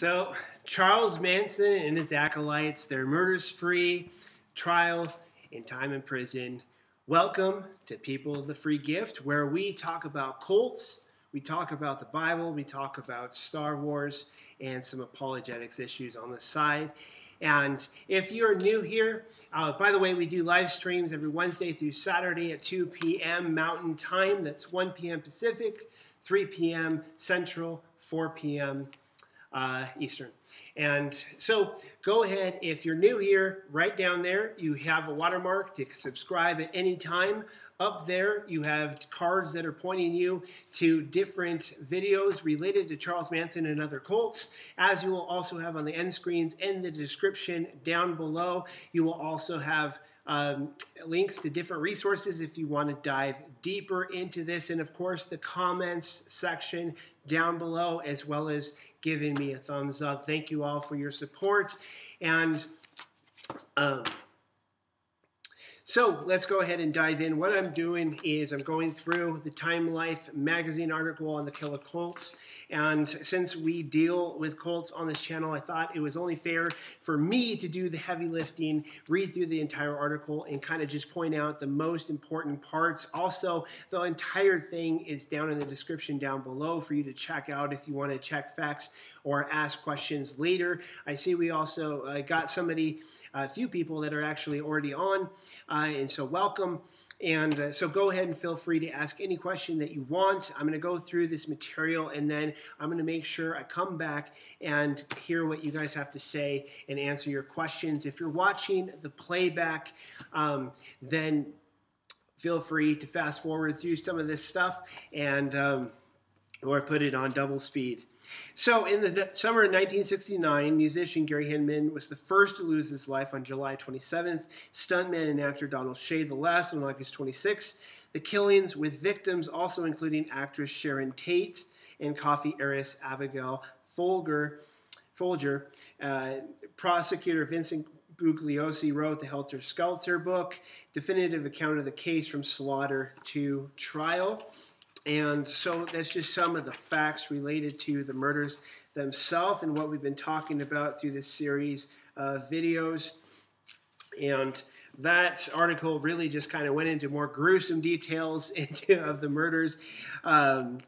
So, Charles Manson and his acolytes, their murder spree, trial, and time in prison. Welcome to People of the Free Gift, where we talk about cults, we talk about the Bible, we talk about Star Wars, and some apologetics issues on the side. And if you're new here, by the way, we do live streams every Wednesday through Saturday at 2 p.m. Mountain Time. That's 1 p.m. Pacific, 3 p.m. Central, 4 p.m. Eastern. And so go ahead, if you're new here, right down there, you have a watermark to subscribe at any time. Up there, you have cards that are pointing you to different videos related to Charles Manson and other cults. As you will also have on the end screens in the description down below, you will also have links to different resources if you want to dive deeper into this, and of course the comments section down below, as well as giving me a thumbs up. Thank you all for your support. And so let's go ahead and dive in. What I'm doing is I'm going through the Time Life magazine article on the killer cults. And since we deal with cults on this channel, I thought it was only fair for me to do the heavy lifting, read through the entire article, and kind of just point out the most important parts. Also, the entire thing is down in the description down below for you to check out if you want to check facts or ask questions later. I see we also got a few people that are actually already on. And so welcome. And so go ahead and feel free to ask any question that you want. I'm going to go through this material, and then I'm going to make sure I come back and hear what you guys have to say and answer your questions. If you're watching the playback, then feel free to fast forward through some of this stuff and or put it on double speed. So in the summer of 1969, musician Gary Hinman was the first to lose his life on July 27th. Stuntman and actor Donald Shea the last on August 26th. The killings, with victims also including actress Sharon Tate and coffee heiress Abigail Folger. Prosecutor Vincent Bugliosi wrote the Helter Skelter book, definitive account of the case from slaughter to trial. And so that's just some of the facts related to the murders themselves and what we've been talking about through this series of videos. And that article really just kind of went into more gruesome details of the murders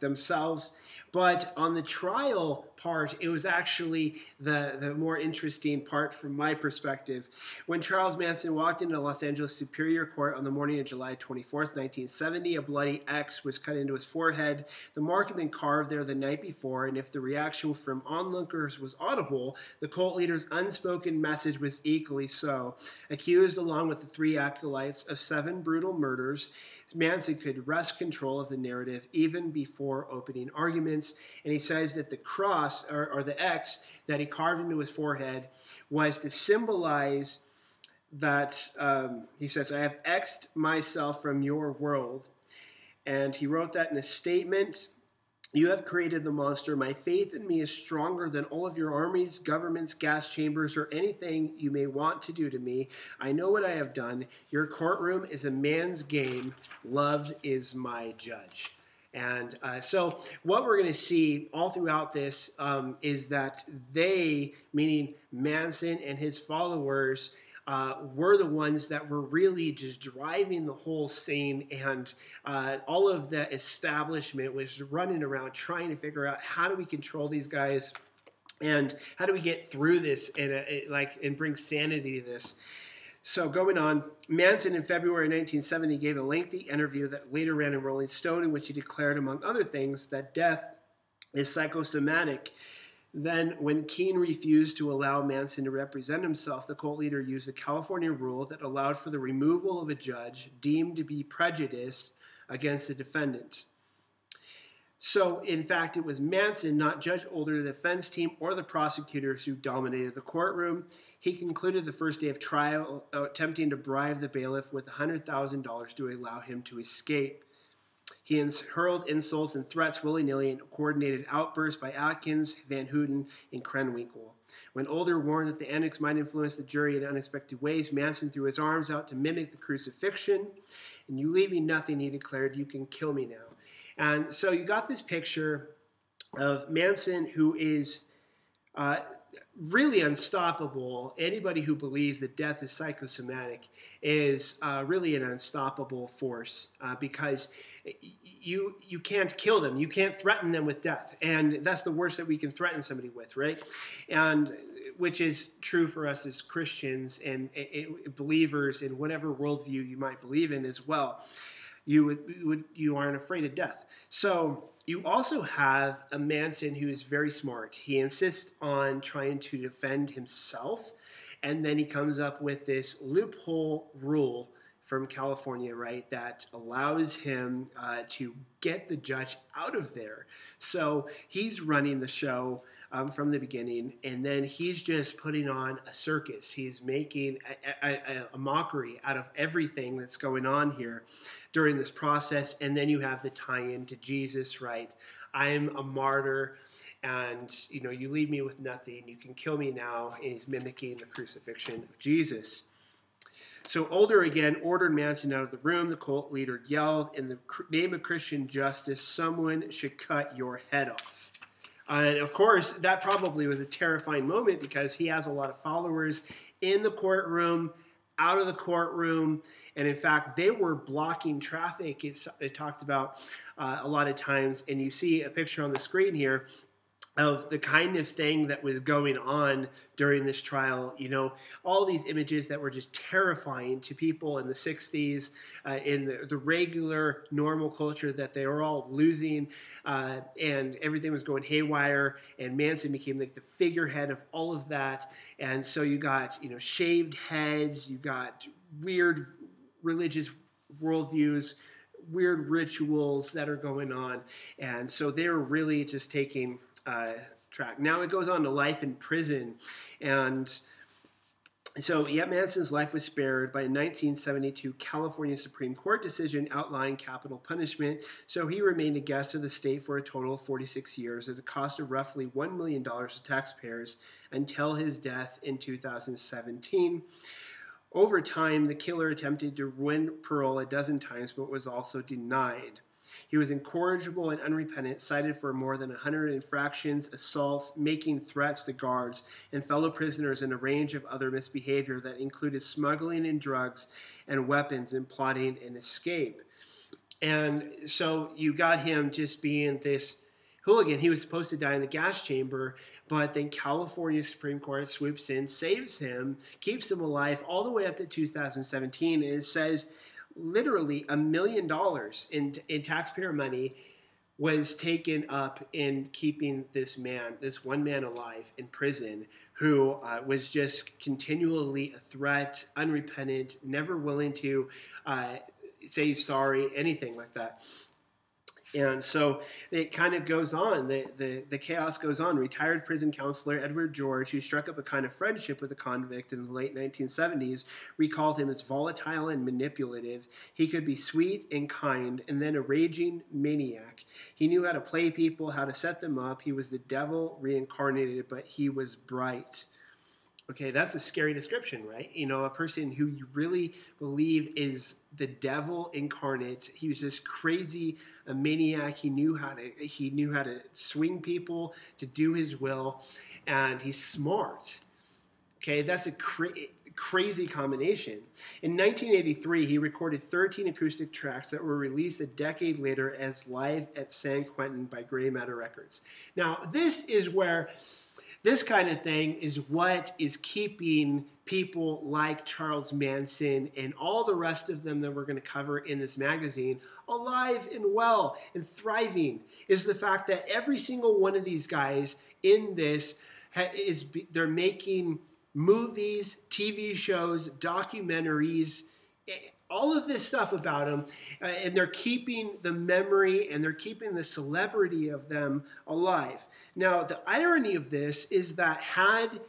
themselves. But on the trial part, it was actually the more interesting part from my perspective. When Charles Manson walked into Los Angeles Superior Court on the morning of July 24th, 1970, a bloody X was cut into his forehead. The mark had been carved there the night before, and if the reaction from onlookers was audible, the cult leader's unspoken message was equally so. Accused along with the three acolytes of 7 brutal murders, Manson could wrest control of the narrative even before opening arguments. And he says that the cross, or the X, that he carved into his forehead was to symbolize that, he says, I have X'd myself from your world. And he wrote that in a statement. You have created the monster. My faith in me is stronger than all of your armies, governments, gas chambers, or anything you may want to do to me. I know what I have done. Your courtroom is a man's game. Love is my judge. And so what we're going to see all throughout this is that they, meaning Manson and his followers, were the ones that were really just driving the whole scene, and all of the establishment was running around trying to figure out how do we control these guys and how do we get through this and bring sanity to this. So going on, Manson in February 1970 gave a lengthy interview that later ran in Rolling Stone, in which he declared, among other things, that death is psychosomatic. Then, when Keene refused to allow Manson to represent himself, the cult leader used a California rule that allowed for the removal of a judge deemed to be prejudiced against the defendant. So, in fact, it was Manson, not Judge Older, the defense team, or the prosecutors who dominated the courtroom. He concluded the first day of trial attempting to bribe the bailiff with $100,000 to allow him to escape. He hurled insults and threats willy-nilly in coordinated outbursts by Atkins, Van Houten, and Krenwinkel. When Older warned that the antics might influence the jury in unexpected ways, Manson threw his arms out to mimic the crucifixion. And you leave me nothing, he declared. You can kill me now. And so you got this picture of Manson, who is uh, really unstoppable. Anybody who believes that death is psychosomatic is really an unstoppable force, because you can't kill them. You can't threaten them with death. And that's the worst that we can threaten somebody with, right? And which is true for us as Christians and believers in whatever worldview you might believe in as well. You aren't afraid of death. So you also have a Manson who is very smart. He insists on trying to defend himself, and then he comes up with this loophole rule from California, right, that allows him to get the judge out of there. So he's running the show from the beginning, and then he's just putting on a circus. He's making a mockery out of everything that's going on here during this process. And then you have the tie-in to Jesus, right? I'm a martyr, and you leave me with nothing. You can kill me now. And he's mimicking the crucifixion of Jesus. So Older again ordered Manson out of the room. The cult leader yelled, "In the name of Christian justice, someone should cut your head off." And of course, that probably was a terrifying moment because he has a lot of followers in the courtroom, out of the courtroom. And in fact, they were blocking traffic. It talked about a lot of times. And you see a picture on the screen here of the kind of thing that was going on during this trial. All these images that were just terrifying to people in the 60s, in the regular, normal culture that they were all losing, and everything was going haywire, and Manson became like the figurehead of all of that. And so you got, shaved heads, you got weird religious worldviews, weird rituals that are going on. And so they were really just taking track. Now it goes on to life in prison. And so, Manson's life was spared by a 1972 California Supreme Court decision outlining capital punishment. So he remained a guest of the state for a total of 46 years at a cost of roughly $1 million to taxpayers until his death in 2017. Over time, the killer attempted to win parole a dozen times, but was also denied. He was incorrigible and unrepentant, cited for more than 100 infractions, assaults, making threats to guards and fellow prisoners, and a range of other misbehavior that included smuggling in drugs and weapons and plotting an escape. And so you got him just being this hooligan. He was supposed to die in the gas chamber, but then California Supreme Court swoops in, saves him, keeps him alive all the way up to 2017, and it says literally $1 million in taxpayer money was taken up in keeping this one man alive in prison, who was just continually a threat, unrepentant, never willing to say sorry, anything like that. And so it kind of goes on. The chaos goes on. Retired prison counselor Edward George, who struck up a kind of friendship with a convict in the late 1970s, recalled him as volatile and manipulative. He could be sweet and kind, and then a raging maniac. He knew how to play people, how to set them up. He was the devil reincarnated, but he was bright. Okay, that's a scary description, right? A person who you really believe is the devil incarnate. He was just crazy, a maniac. He knew how to swing people to do his will, and he's smart. Okay, that's a crazy combination. In 1983, he recorded 13 acoustic tracks that were released a decade later as Live at San Quentin by Gray Matter Records. Now, this is where this kind of thing is what is keeping people like Charles Manson and all the rest of them that we're going to cover in this magazine alive and well and thriving, is the fact that every single one of these guys in this they're making movies, TV shows, documentaries, all of this stuff about them, and they're keeping the memory and they're keeping the celebrity of them alive. Now, the irony of this is that had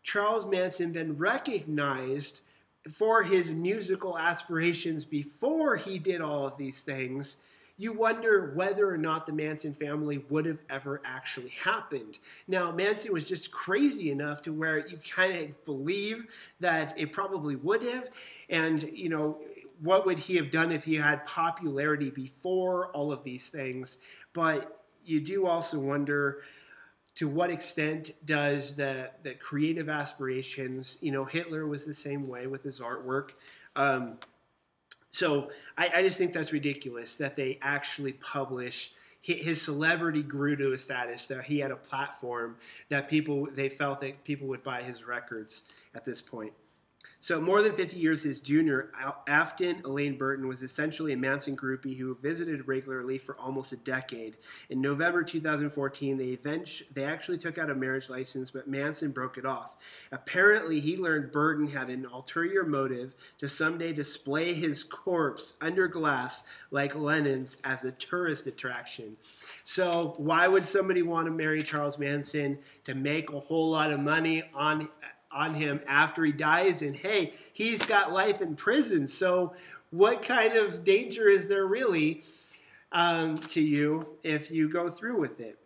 Charles Manson been recognized for his musical aspirations before he did all of these things, you wonder whether or not the Manson family would have ever actually happened. Now, Manson was just crazy enough to where you kind of believe that it probably would have. And, what would he have done if he had popularity before all of these things? But you do also wonder, to what extent does the creative aspirations, Hitler was the same way with his artwork. So I just think that's ridiculous that they actually publish. His celebrity grew to a status that he had a platform that they felt that people would buy his records at this point. So more than 50 years, his junior, Afton Elaine Burton, was essentially a Manson groupie who visited regularly for almost a decade. In November 2014, they actually took out a marriage license, but Manson broke it off. Apparently, he learned Burton had an ulterior motive to someday display his corpse under glass like Lenin's as a tourist attraction. So why would somebody want to marry Charles Manson? To make a whole lot of money on him after he dies, and hey, he's got life in prison, so what kind of danger is there really to you if you go through with it?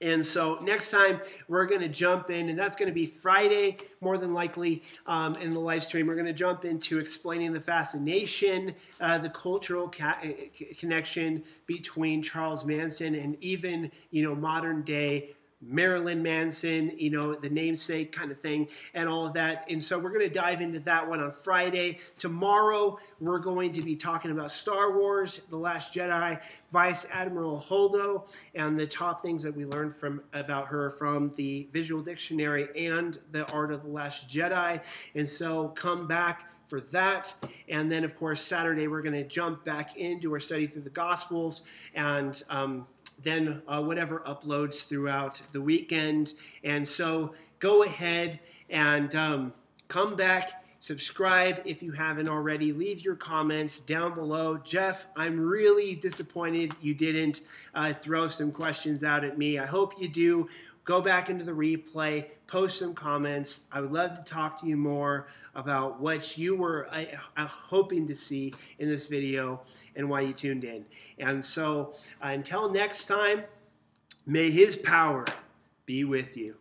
And so next time we're going to jump in, and that's going to be Friday, more than likely, in the live stream. We're going to jump into explaining the fascination, the cultural connection between Charles Manson and even, modern day Marilyn Manson, the namesake kind of thing and all of that. And so we're going to dive into that one on Friday. Tomorrow, we're going to be talking about Star Wars, The Last Jedi, Vice Admiral Holdo, and the top things that we learned about her from the Visual Dictionary and The Art of the Last Jedi. And so come back for that. And then, of course, Saturday, we're going to jump back into our study through the Gospels and then whatever uploads throughout the weekend. And so go ahead and come back, subscribe if you haven't already, leave your comments down below. Jeff, I'm really disappointed you didn't throw some questions out at me. I hope you do. Go back into the replay, post some comments. I would love to talk to you more about what you were hoping to see in this video and why you tuned in. And so until next time, may his power be with you.